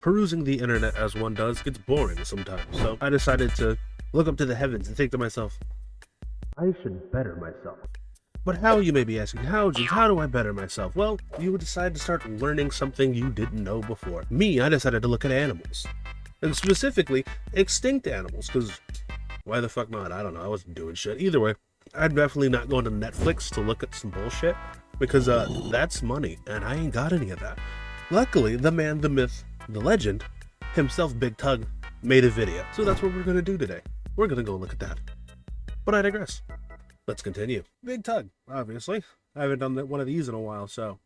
Perusing the internet as one does gets boring sometimes, so I decided to look up to the heavens and think to myself, I should better myself. But how, you may be asking? How, Jigz? How do I better myself? Well, you would decide to start learning something you didn't know before. Me, I decided to look at animals. And specifically, extinct animals, because why the fuck not? I don't know, I wasn't doing shit. Either way, I'm definitely not going to Netflix to look at some bullshit, because that's money, and I ain't got any of that. Luckily, the man, the myth, the legend, himself, Big Tugg, made a video. So that's what we're going to do today. We're going to go look at that. But I digress. Let's continue. Big Tugg, obviously. I haven't done one of these in a while, so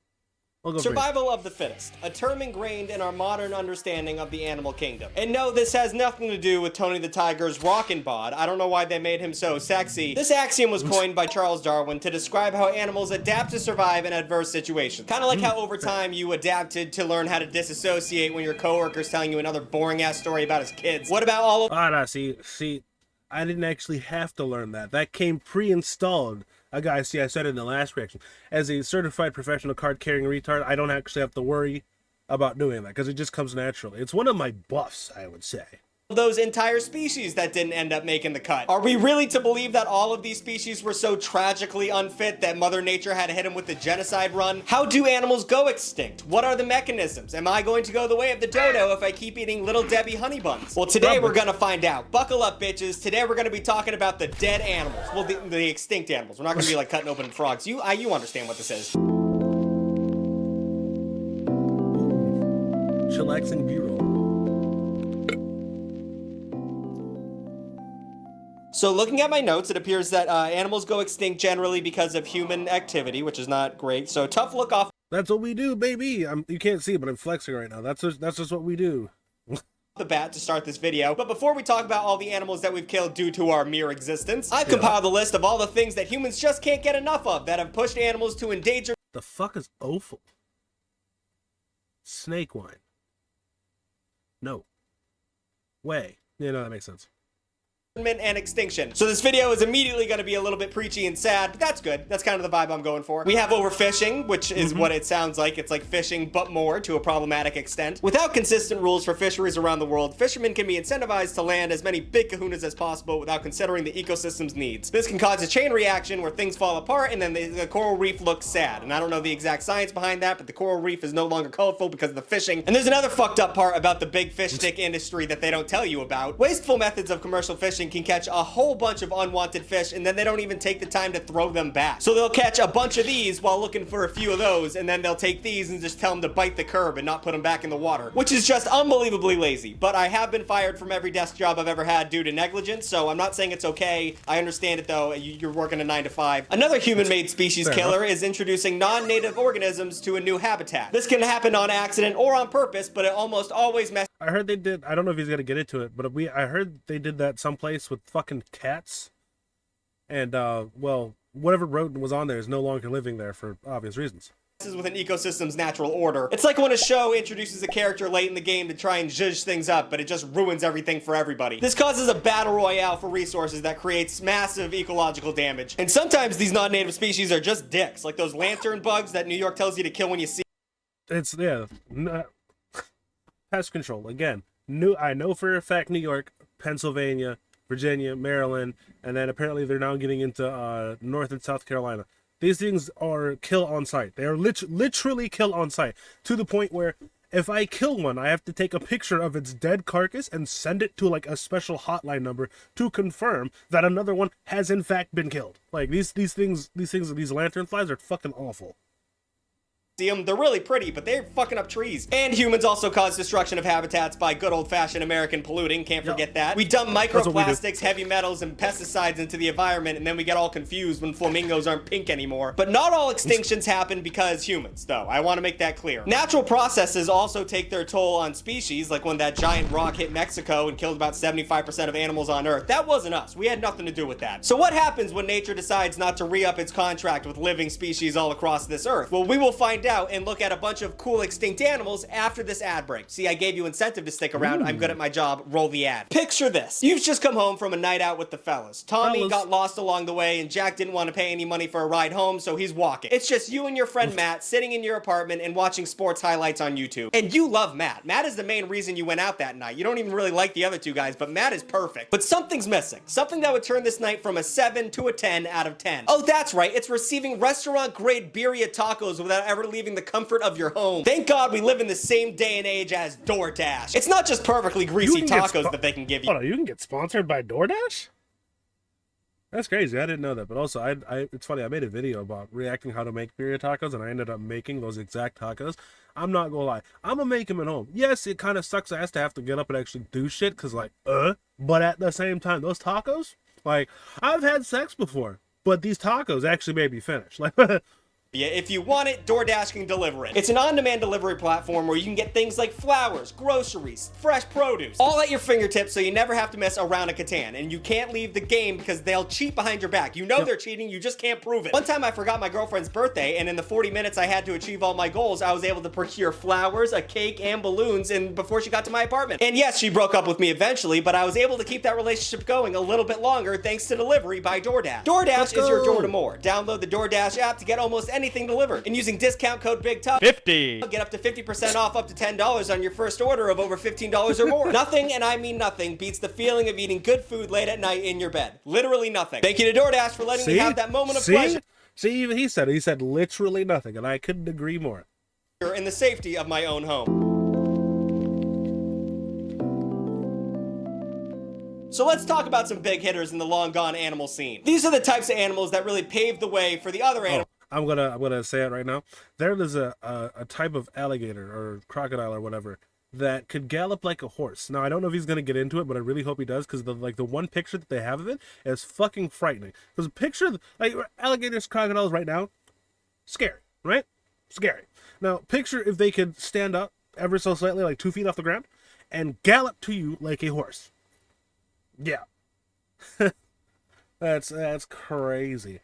I'll go Survival of the fittest, a term ingrained in our modern understanding of the animal kingdom. And no, this has nothing to do with Tony the Tiger's rockin' bod. I don't know why they made him so sexy. This axiom was coined by Charles Darwin to describe how animals adapt to survive in adverse situations. Kind of like how over time you adapted to learn how to disassociate when your coworker's telling you another boring ass story about his kids. What about all of— no, see, I didn't actually have to learn that. That came pre-installed. I said it in the last reaction. As a certified professional card-carrying retard, I don't actually have to worry about doing that, because it just comes naturally. It's one of my buffs, I would say. those entire species that didn't end up making the cut? Are we really to believe that all of these species were so tragically unfit that Mother Nature had to hit them with the genocide run? How do animals go extinct? What are the mechanisms? Am I going to go the way of the dodo if I keep eating Little Debbie honey buns? Well, today we're gonna find out. Buckle up, bitches. Today we're gonna be talking about the dead animals. Well, the extinct animals. We're not gonna be like cutting open frogs. You understand what this is. Chillaxing B-roll. So looking at my notes, it appears that animals go extinct generally because of human activity, which is not great. So tough look off That's what we do, baby. You can't see it, but I'm flexing right now. That's just what we do. the bat to start this video. But before we talk about all the animals that we've killed due to our mere existence, I've compiled a list of all the things that humans just can't get enough of that have pushed animals to endanger. The fuck is offal? Snake wine. No. Way. Yeah, no, that makes sense. And extinction. So this video is immediately going to be a little bit preachy and sad, but that's good. That's kind of the vibe I'm going for. We have overfishing, which is what it sounds like. It's like fishing, but more to a problematic extent. Without consistent rules for fisheries around the world, fishermen can be incentivized to land as many big kahunas as possible without considering the ecosystem's needs. This can cause a chain reaction where things fall apart and then the coral reef looks sad. And I don't know the exact science behind that, but the coral reef is no longer colorful because of the fishing. And there's another fucked up part about the big fish stick industry that they don't tell you about. Wasteful methods of commercial fishing can catch a whole bunch of unwanted fish and then they don't even take the time to throw them back. So they'll catch a bunch of these while looking for a few of those, and then they'll take these and just tell them to bite the curb and not put them back in the water, which is just unbelievably lazy. But I have been fired from every desk job I've ever had due to negligence, so I'm not saying it's okay. I understand it though. You're working a 9 to 5. Another human-made species killer is introducing non-native organisms to a new habitat. This can happen on accident or on purpose, but it almost always messes. I heard they did, I don't know if he's gonna get into it, but I heard they did that someplace with fucking cats. And, well, whatever rodent was on there is no longer living there for obvious reasons. With an ecosystem's natural order. It's like when a show introduces a character late in the game to try and zhuzh things up, but it just ruins everything for everybody. This causes a battle royale for resources that creates massive ecological damage. And sometimes these non-native species are just dicks, like those lantern bugs that New York tells you to kill when you see. It's, yeah, pest control, again. I know for a fact New York, Pennsylvania, Virginia, Maryland, and then apparently they're now getting into North and South Carolina. These things are kill on sight. They are literally kill on sight, to the point where if I kill one, I have to take a picture of its dead carcass and send it to like a special hotline number to confirm that another one has in fact been killed. Like these lantern flies are fucking awful. See them, they're really pretty, but they're fucking up trees. And humans also cause destruction of habitats by good old-fashioned American polluting, can't forget that. We dump microplastics, heavy metals, and pesticides into the environment, and then we get all confused when flamingos aren't pink anymore. But not all extinctions happen because humans, though. I want to make that clear. Natural processes also take their toll on species, like when that giant rock hit Mexico and killed about 75% of animals on Earth. That wasn't us. We had nothing to do with that. So what happens when nature decides not to re-up its contract with living species all across this Earth? Well, we will find find out and look at a bunch of cool extinct animals after this ad break. See, I gave you incentive to stick around. I'm good at my job. Roll the ad. Picture this. You've just come home from a night out with the fellas. Tommy got lost along the way, and Jack didn't want to pay any money for a ride home, so he's walking. It's just you and your friend Matt sitting in your apartment and watching sports highlights on YouTube. And you love Matt. Matt is the main reason you went out that night. You don't even really like the other two guys, but Matt is perfect. But something's missing. Something that would turn this night from a 7 to a 10 out of 10. Oh, that's right. It's receiving restaurant-grade birria tacos without ever leaving the comfort of your home. Thank God we live in the same day and age as DoorDash. It's not just perfectly greasy tacos that they can give you. Hold on, you can get sponsored by DoorDash? That's crazy. I didn't know that. But also, it's funny. I made a video about reacting how to make birria tacos, and I ended up making those exact tacos. I'm not gonna lie. I'm gonna make them at home. Yes, it kind of sucks ass to have to get up and actually do shit, because but at the same time, those tacos, like, I've had sex before, but these tacos actually made me finish. Like, if you want it, DoorDash can deliver it. It's an on-demand delivery platform where you can get things like flowers, groceries, fresh produce, all at your fingertips, so you never have to mess around a Catan. And you can't leave the game because they'll cheat behind your back. You know they're cheating, you just can't prove it. One time I forgot my girlfriend's birthday, and in the 40 minutes I had to achieve all my goals, I was able to procure flowers, a cake, and balloons before she got to my apartment. And yes, she broke up with me eventually, but I was able to keep that relationship going a little bit longer thanks to delivery by DoorDash. DoorDash is your door to more. Download the DoorDash app to get almost anything delivered. And using discount code BIGTUGG, 50, get up to 50% off up to $10 on your first order of over $15 or more. Nothing, and I mean nothing, beats the feeling of eating good food late at night in your bed. Literally nothing. Thank you to DoorDash for letting me have that moment of pleasure. See, even he said literally nothing, and I couldn't agree more. In the safety of my own home. So let's talk about some big hitters in the long gone animal scene. These are the types of animals that really paved the way for the other animals. I'm gonna say it right now. There is a type of alligator or crocodile or whatever that could gallop like a horse. Now I don't know if he's gonna get into it, but I really hope he does, because the one picture that they have of it is fucking frightening. Because picture like alligators, crocodiles right now, scary, right? Scary. Now picture if they could stand up ever so slightly, like 2 feet off the ground, and gallop to you like a horse. Yeah, that's crazy.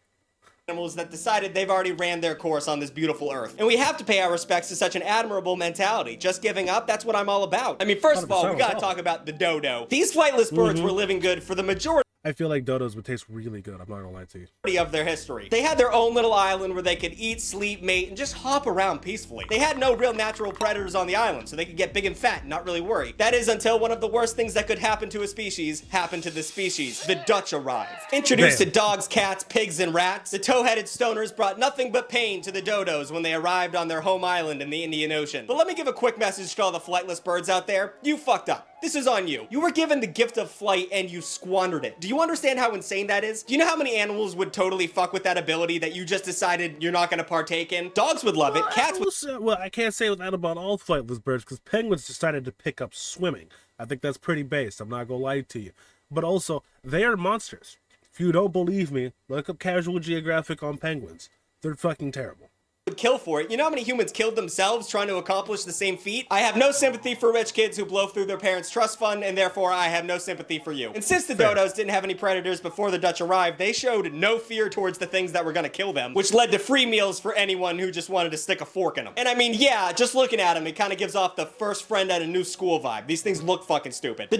Animals that decided they've already ran their course on this beautiful earth. And we have to pay our respects to such an admirable mentality. Just giving up, that's what I'm all about. I mean, first of all, we gotta talk about the dodo. These flightless birds were living good for the majority I feel like dodos would taste really good, I'm not gonna lie to you. Of their history. They had their own little island where they could eat, sleep, mate, and just hop around peacefully. They had no real natural predators on the island, so they could get big and fat and not really worry. That is until one of the worst things that could happen to a species happened to the species. The Dutch arrived. Introduced to dogs, cats, pigs, and rats, the tow-headed stoners brought nothing but pain to the dodos when they arrived on their home island in the Indian Ocean. But let me give a quick message to all the flightless birds out there. You fucked up. This is on you. You were given the gift of flight and you squandered it. Do you understand how insane that is? Do you know how many animals would totally fuck with that ability that you just decided you're not gonna partake in? Dogs would love it. Cats would. Well, I can't say that about all flightless birds, because penguins decided to pick up swimming. I think that's pretty based. I'm not gonna lie to you. But also, they are monsters. If you don't believe me, look up Casual Geographic on penguins. They're fucking terrible. Would kill for it. You know how many humans killed themselves trying to accomplish the same feat? I have no sympathy for rich kids who blow through their parents' trust fund, and therefore I have no sympathy for you. And since the dodos didn't have any predators before the Dutch arrived, they showed no fear towards the things that were gonna kill them, which led to free meals for anyone who just wanted to stick a fork in them. And I mean, yeah, just looking at them, it kind of gives off the first friend at a new school vibe. These things look fucking stupid.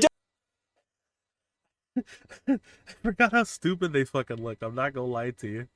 I forgot how stupid they fucking look. I'm not gonna lie to you.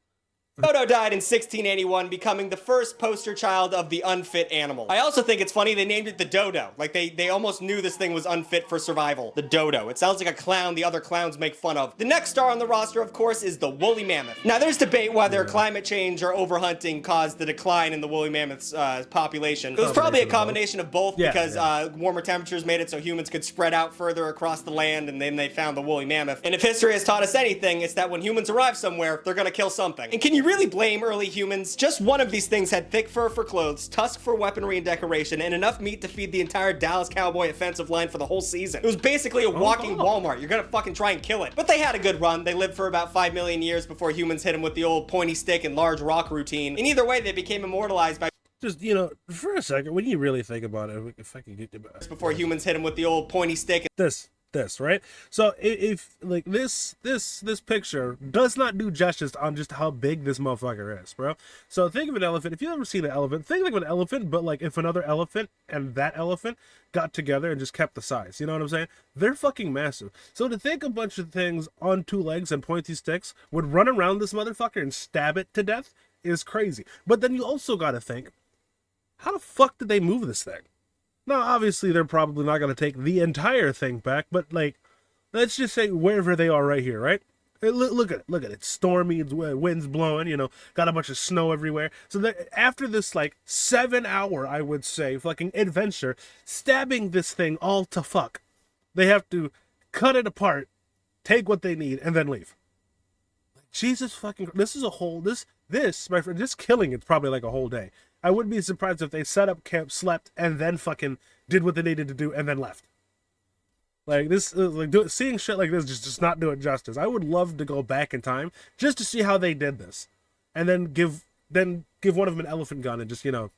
Dodo died in 1681, becoming the first poster child of the unfit animal. I also think it's funny they named it the dodo. Like, they almost knew this thing was unfit for survival. The dodo. It sounds like a clown the other clowns make fun of. The next star on the roster, of course, is the woolly mammoth. Now, there's debate whether climate change or overhunting caused the decline in the woolly mammoth's population. It was probably a combination of both, because warmer temperatures made it so humans could spread out further across the land, and then they found the woolly mammoth. And if history has taught us anything, it's that when humans arrive somewhere, they're gonna kill something. And can you really blame early humans? Just one of these things had thick fur for clothes, tusk for weaponry and decoration, and enough meat to feed the entire Dallas Cowboy offensive line for the whole season. It was basically a walking Walmart. You're gonna fucking try and kill it. But they had a good run. They lived for about 5 million years before humans hit them with the old pointy stick and large rock routine. And either way, they became immortalized by just, you know, for a second, when you really think about it, if I can get you back. Before humans hit them with the old pointy stick. This. this, right? So if like this picture does not do justice on just how big this motherfucker is, bro. So think of an elephant. If you've ever seen an elephant, think of an elephant, but like if another elephant and that elephant got together and just kept the size, you know what I'm saying? They're fucking massive. So to think a bunch of things on two legs and pointy sticks would run around this motherfucker and stab it to death is crazy. But then you also gotta think, how the fuck did they move this thing? Now, obviously, they're probably not going to take the entire thing back, but, like, let's just say wherever they are right here, right? Look at it. Look at it. Stormy, wind's blowing, you know, got a bunch of snow everywhere. So after this, like, 7-hour, I would say, fucking adventure, stabbing this thing all to fuck, they have to cut it apart, take what they need, and then leave. Jesus fucking... This is a whole... This, my friend, just killing it's probably like a whole day. I wouldn't be surprised if they set up camp, slept, and then fucking did what they needed to do, and then left. Like this, seeing shit like this just does not do it justice. I would love to go back in time just to see how they did this, and then give one of them an elephant gun and just, you know,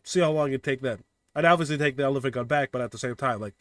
see how long it'd take them. I'd obviously take the elephant gun back, but at the same time, like,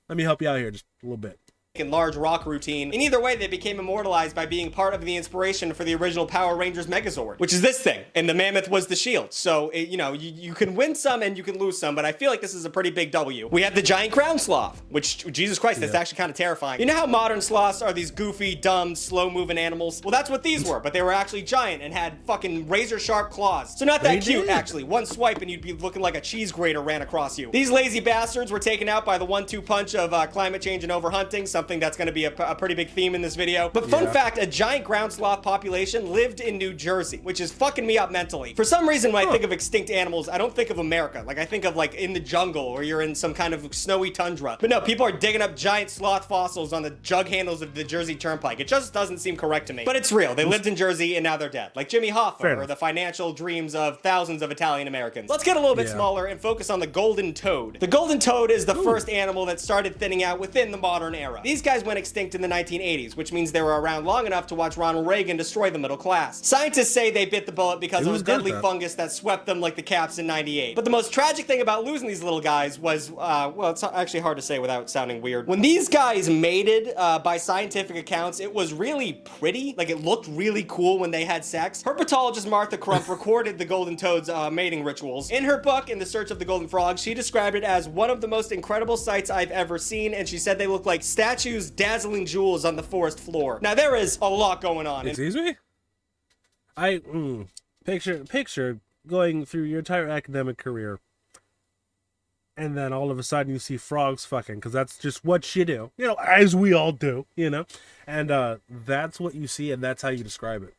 let me help you out here just a little bit. Large rock routine. In either way, they became immortalized by being part of the inspiration for the original Power Rangers Megazord, which is this thing, and the mammoth was the shield. So, you know, you can win some and you can lose some, but I feel like this is a pretty big W. We have the giant ground sloth, which, Jesus Christ, that's actually kind of terrifying. You know how modern sloths are these goofy, dumb, slow-moving animals? Well, that's what these were, but they were actually giant and had fucking razor-sharp claws. So not that cute, actually. One swipe and you'd be looking like a cheese grater ran across you. These lazy bastards were taken out by the 1-2 punch of climate change and overhunting, something that's going to be a pretty big theme in this video. But fun fact, a giant ground sloth population lived in New Jersey, which is fucking me up mentally. For some reason, when I think of extinct animals, I don't think of America. Like, I think of, like, in the jungle, or you're in some kind of snowy tundra. But no, people are digging up giant sloth fossils on the jug handles of the Jersey Turnpike. It just doesn't seem correct to me. But it's real. They lived in Jersey, and now they're dead. Like Jimmy Hoffa, or the financial dreams of thousands of Italian Americans. Let's get a little bit smaller and focus on the golden toad. The golden toad is the first animal that started thinning out within the modern era. These guys went extinct in the 1980s, which means they were around long enough to watch Ronald Reagan destroy the middle class. Scientists say they bit the bullet because it was deadly fungus that swept them like the Caps in '98. But the most tragic thing about losing these little guys was, well, it's actually hard to say without sounding weird. When these guys mated, by scientific accounts, it was really pretty. Like, it looked really cool when they had sex. Herpetologist Martha Crump recorded the golden toad's mating rituals. In her book, In the Search of the Golden Frog, she described it as one of the most incredible sights I've ever seen, and she said they look like statues dazzling jewels on the forest floor. Now, there is a lot going on. Excuse me? Picture going through your entire academic career, and then all of a sudden you see frogs fucking, because that's just what you do. You know, as we all do, you know? And that's what you see, and that's how you describe it.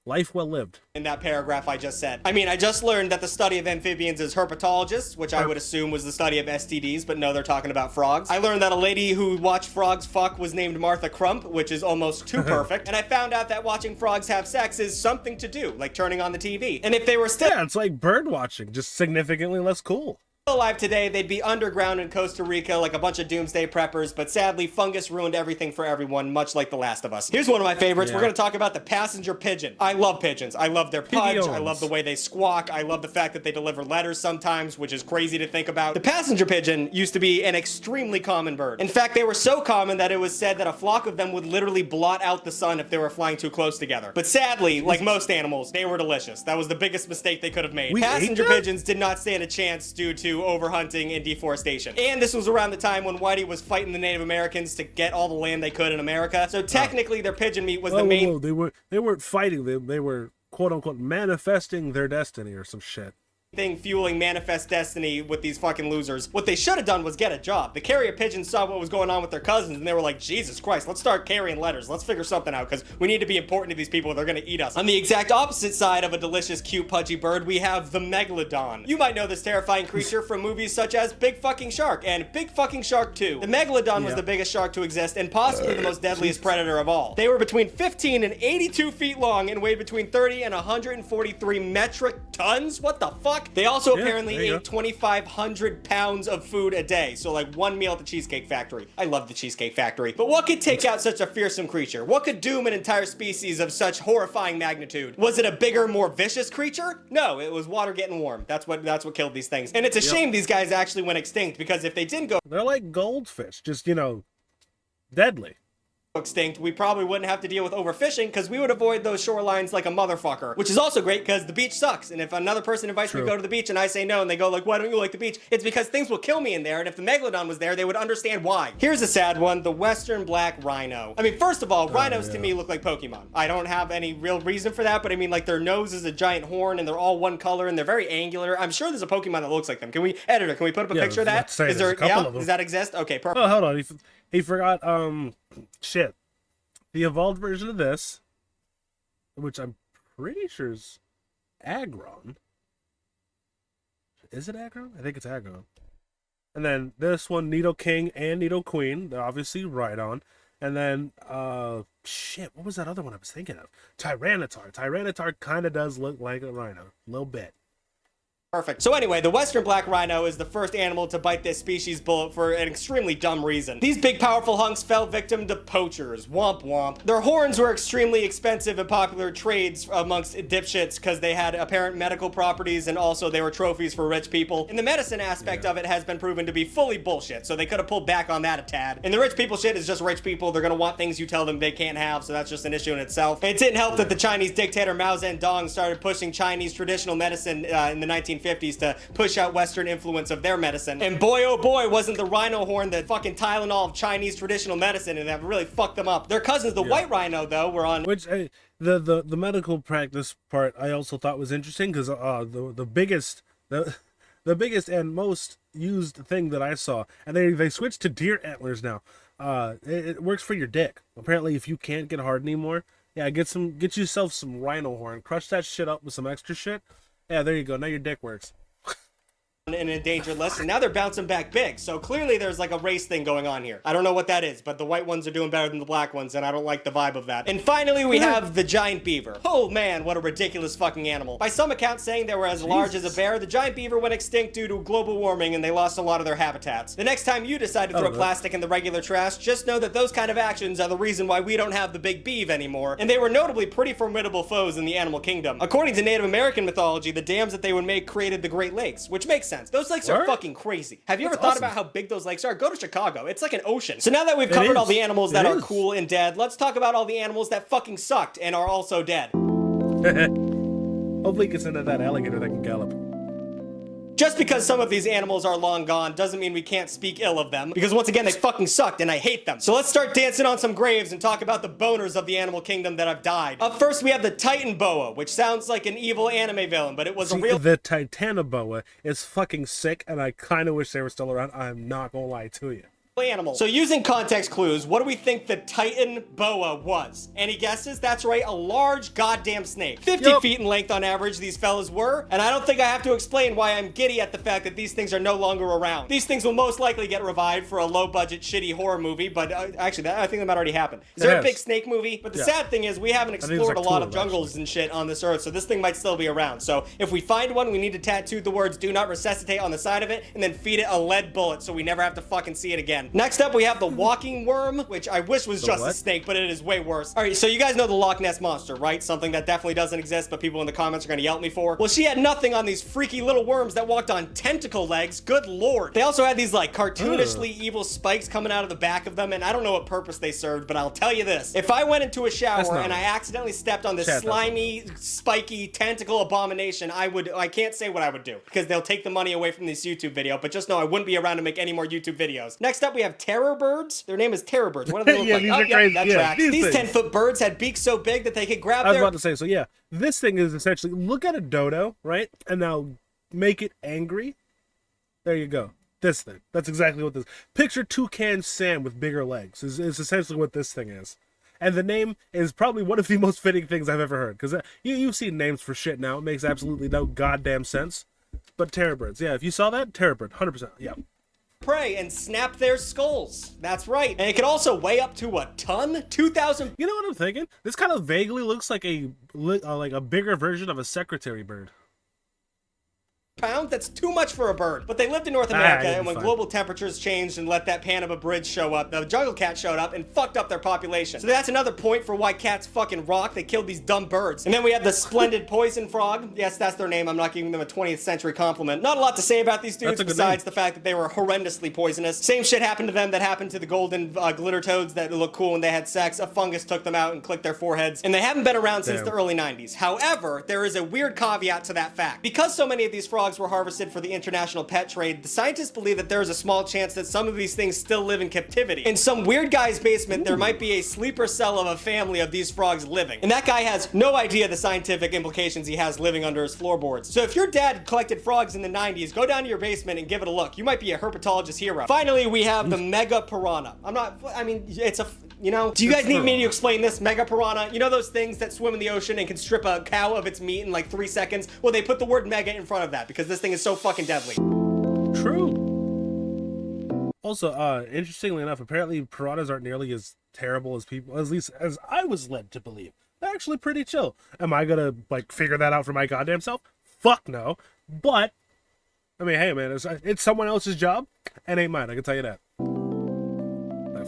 Life well lived. In that paragraph I just said. I mean, I just learned that the study of amphibians is herpetologists, which I would assume was the study of STDs, but no, they're talking about frogs. I learned that a lady who watched frogs fuck was named Martha Crump, which is almost too perfect. And I found out that watching frogs have sex is something to do, like turning on the TV. And if they were still... Yeah, it's like bird watching, just significantly less cool. Alive today, they'd be underground in Costa Rica like a bunch of doomsday preppers, but sadly, fungus ruined everything for everyone, much like The Last of Us. Here's one of my favorites. We're going to talk about the passenger pigeon. I love pigeons. I love their pudge. I love the way they squawk. I love the fact that they deliver letters sometimes, which is crazy to think about. The passenger pigeon used to be an extremely common bird. In fact, they were so common that it was said that a flock of them would literally blot out the sun if they were flying too close together. But sadly, like most animals, they were delicious. That was the biggest mistake they could have made. Passenger pigeons did not stand a chance due to overhunting and deforestation. And this was around the time when Whitey was fighting the Native Americans to get all the land they could in America. So technically their pigeon meat was the main... They weren't fighting. They were, quote unquote, manifesting their destiny or some shit. Thing fueling manifest destiny with these fucking losers. What they should have done was get a job. The carrier pigeons saw what was going on with their cousins and they were like, Jesus Christ, let's start carrying letters. Let's figure something out because we need to be important to these people. They're gonna eat us. On the exact opposite side of a delicious, cute, pudgy bird, we have the megalodon. You might know this terrifying creature from movies such as Big Fucking Shark and Big Fucking Shark 2. The megalodon was the biggest shark to exist and possibly the most deadliest predator of all. They were between 15 and 82 feet long and weighed between 30 and 143 metric tons. What the fuck? snack. They also Yeah, apparently there you ate 2,500 pounds of food a day. So like one meal at the Cheesecake Factory. I love the Cheesecake Factory. But what could take out such a fearsome creature? What could doom an entire species of such horrifying magnitude? Was it a bigger, more vicious creature? No, it was water getting warm. That's what killed these things. And it's a shame these guys actually went extinct, because if they didn't go They're like goldfish, just, you know, deadly. extinct, we probably wouldn't have to deal with overfishing, because we would avoid those shorelines like a motherfucker, which is also great because the beach sucks. And if another person invites me to go to the beach and I say no, and they go like, why don't you like the beach? It's because things will kill me in there, and if the megalodon was there, they would understand why. Here's a sad one, the western black rhino. I mean, first of all, rhinos to me look like Pokemon. I don't have any real reason for that, but I mean, like, their nose is a giant horn, and they're all one color, and they're very angular. I'm sure there's a Pokemon that looks like them. Can we, editor, can we put up a picture of that? Say, Is there, a couple of them. does that exist? Okay, perfect. Oh, hold on, he forgot, shit. The evolved version of this, which I'm pretty sure is Aggron. Is it Aggron? I think it's Aggron. And then this one, Nidoking and Nidoqueen. They're obviously Rhydon. And then, shit, what was that other one I was thinking of? Tyranitar. Tyranitar kind of does look like a rhino. A little bit. Perfect. So anyway, the western black rhino is the first animal to bite this species bullet for an extremely dumb reason. These big powerful hunks fell victim to poachers. Womp womp. Their horns were extremely expensive and popular trades amongst dipshits because they had apparent medical properties, and also they were trophies for rich people. And the medicine aspect of it has been proven to be fully bullshit, so they could have pulled back on that a tad. And the rich people shit is just rich people. They're gonna want things you tell them they can't have, so that's just an issue in itself. And it didn't help that the Chinese dictator Mao Zedong started pushing Chinese traditional medicine in the 1950s to push out Western influence of their medicine. And boy, oh boy, wasn't the rhino horn the fucking Tylenol of Chinese traditional medicine, and that really fucked them up. Their cousins, the white rhino, though, were on... Which, the medical practice part I also thought was interesting, because the biggest and most used thing that I saw, and they switched to deer antlers now. It works for your dick. Apparently, if you can't get hard anymore, yeah, get yourself some rhino horn, crush that shit up with some extra shit. Yeah, there you go. Now your dick works. An endangered list, and now they're bouncing back big. So clearly there's like a race thing going on here. I don't know what that is, but the white ones are doing better than the black ones, and I don't like the vibe of that. And finally, we have the giant beaver. Oh man, what a ridiculous fucking animal. By some accounts saying they were as large as a bear, the giant beaver went extinct due to global warming, and they lost a lot of their habitats. The next time you decide to throw plastic in the regular trash, just know that those kind of actions are the reason why we don't have the big beav anymore, and they were notably pretty formidable foes in the animal kingdom. According to Native American mythology, the dams that they would make created the Great Lakes, which makes sense. Those lakes are fucking crazy. Have you ever thought about how big those lakes are? Go to Chicago. It's like an ocean. So now that we've covered all the animals that are cool and dead, let's talk about all the animals that fucking sucked and are also dead. Hopefully it gets into that alligator that can gallop. Just because some of these animals are long gone doesn't mean we can't speak ill of them, because once again, they fucking sucked and I hate them. So let's start dancing on some graves and talk about the boners of the animal kingdom that have died. Up first, we have the Titan boa, which sounds like an evil anime villain, but it was a real... The Titanoboa is fucking sick, and I kind of wish they were still around. I'm not gonna lie to you. Animal. So using context clues, what do we think the Titan boa was? Any guesses? That's right, a large goddamn snake. 50 feet in length on average these fellas were, and I don't think I have to explain why I'm giddy at the fact that these things are no longer around. These things will most likely get revived for a low-budget shitty horror movie, but actually I think that might already happen. Is there a big snake movie? But the sad thing is we haven't explored a lot of jungles and shit on this earth, so this thing might still be around. So if we find one, we need to tattoo the words "do not resuscitate" on the side of it, and then feed it a lead bullet so we never have to fucking see it again. Next up, we have the walking worm, which I wish was just a snake, but it is way worse. All right, so you guys know the Loch Ness Monster, right? Something that definitely doesn't exist, but people in the comments are gonna yell at me for. Well, she had nothing on these freaky little worms that walked on tentacle legs. Good lord. They also had these like cartoonishly evil spikes coming out of the back of them, and I don't know what purpose they served, but I'll tell you this. If I went into a shower and I accidentally stepped on this slimy, spiky, tentacle abomination, I can't say what I would do, because they'll take the money away from this YouTube video, but just know I wouldn't be around to make any more YouTube videos. Next up, we have terror birds. Their name is terror birds. What do they look like? These are crazy. That tracks. These 10-foot birds had beaks so big that they could grab I was about to say, so yeah, this thing is essentially, look at a dodo, right? And now make it angry. There you go. This thing. That's exactly what this... Picture Toucan Sam with bigger legs is essentially what this thing is. And the name is probably one of the most fitting things I've ever heard. Because you've seen names for shit now. It makes absolutely no goddamn sense. But terror birds. Yeah, if you saw that, terror bird. 100%. Yeah. Prey and snap their skulls. That's right. And it can also weigh up to a ton? 2,000... You know what I'm thinking? This kind of vaguely looks like a bigger version of a secretary bird. pound? That's too much for a bird. But they lived in North America, and when fine. global temperatures changed and let that pan of a bridge show up, the jungle cat showed up and fucked up their population. So that's another point for why cats fucking rock. They killed these dumb birds. And then we have the splendid poison frog. Yes, that's their name. I'm not giving them a 20th century compliment. Not a lot to say about these dudes besides the fact that they were horrendously poisonous. Same shit happened to them that happened to the golden glitter toads that looked cool when they had sex. A fungus took them out and clicked their foreheads. And they haven't been around since the early 90s. However, there is a weird caveat to that fact. Because so many of these frogs were harvested for the international pet trade, the scientists believe that there is a small chance that some of these things still live in captivity. In some weird guy's basement, there might be a sleeper cell of a family of these frogs living. And that guy has no idea the scientific implications he has living under his floorboards. So if your dad collected frogs in the 90s, go down to your basement and give it a look. You might be a herpetologist hero. Finally, we have the mega piranha. It's a, you know, do you guys need me to explain this? Mega piranha, you know those things that swim in the ocean and can strip a cow of its meat in like 3 seconds? Well, they put the word mega in front of that because this thing is so fucking deadly. True. Also, interestingly enough, apparently piranhas aren't nearly as terrible as people, at least as I was led to believe. They're actually pretty chill. Am I gonna, like, figure that out for my goddamn self? Fuck no. But, I mean, hey man, it's someone else's job, and ain't mine, I can tell you that.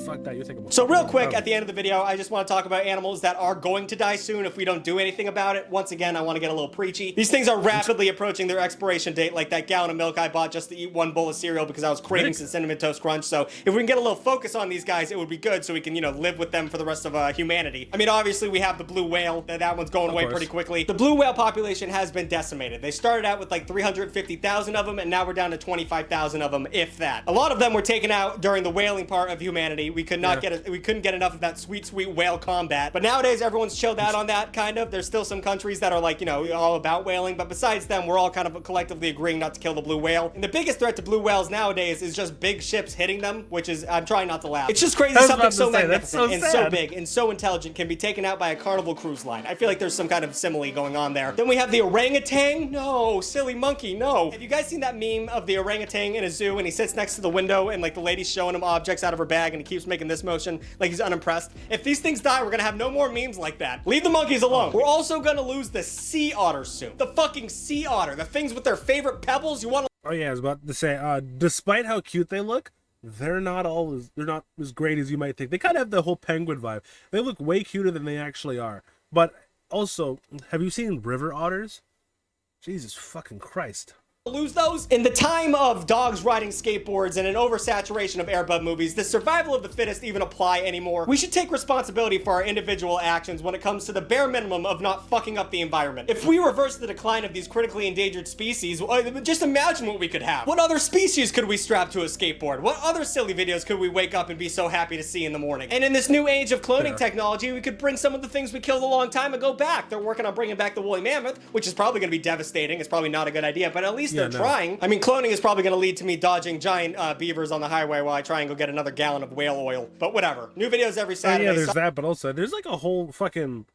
Fuck that, you think about. So real quick, at the end of the video, I just want to talk about animals that are going to die soon if we don't do anything about it. Once again, I want to get a little preachy. These things are rapidly approaching their expiration date, like that gallon of milk I bought just to eat one bowl of cereal because I was craving some Cinnamon Toast Crunch. So if we can get a little focus on these guys, it would be good so we can, you know, live with them for the rest of humanity. I mean, obviously we have the blue whale. That one's going away pretty quickly. The blue whale population has been decimated. They started out with like 350,000 of them, and now we're down to 25,000 of them, if that. A lot of them were taken out during the whaling part of humanity. We could not we couldn't get enough of that sweet whale combat. But nowadays, everyone's chilled out on that, kind of. There's still some countries that are like, you know, all about whaling. But besides them, we're all kind of collectively agreeing not to kill the blue whale. And the biggest threat to blue whales nowadays is just big ships hitting them, which is, I'm trying not to laugh. It's just crazy something so magnificent and so big and so intelligent can be taken out by a Carnival cruise line. I feel like there's some kind of simile going on there. Then we have the orangutan. No, silly monkey, no. Have you guys seen that meme of the orangutan in a zoo and he sits next to the window and like the lady's showing him objects out of her bag and he keeps making this motion like he's unimpressed? If these things die, we're gonna have no more memes like that. Leave the monkeys alone. We're also gonna lose the sea otters soon. The fucking sea otter. The things with their favorite pebbles. You wanna... Oh yeah, I was about to say, despite how cute they look, they're not as great as you might think. They kind of have the whole penguin vibe. They look way cuter than they actually are. But also, have you seen river otters? Jesus fucking Christ. Lose those. In the time of dogs riding skateboards and an oversaturation of Airbud movies, the survival of the fittest even apply anymore. We should take responsibility for our individual actions when it comes to the bare minimum of not fucking up the environment. If we reverse the decline of these critically endangered species, just imagine what we could have. What other species could we strap to a skateboard? What other silly videos could we wake up and be so happy to see in the morning? And in this new age of cloning technology, we could bring some of the things we killed a long time ago back. They're working on bringing back the woolly mammoth, which is probably going to be devastating. It's probably not a good idea, but at least they're trying. I mean, cloning is probably going to lead to me dodging giant beavers on the highway while I try and go get another gallon of whale oil. But whatever. New videos every Saturday. Yeah, there's that, but also there's like a whole fucking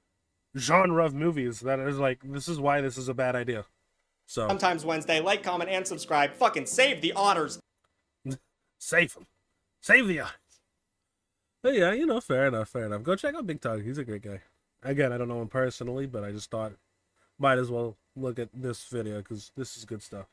genre of movies that is like, this is why this is a bad idea. So sometimes Wednesday. Like, comment, and subscribe. Fucking save the otters. Save them. Save the otters. But yeah, you know, fair enough. Go check out Big Tugg. He's a great guy. Again, I don't know him personally, but I just thought might as well look at this video because this is good stuff.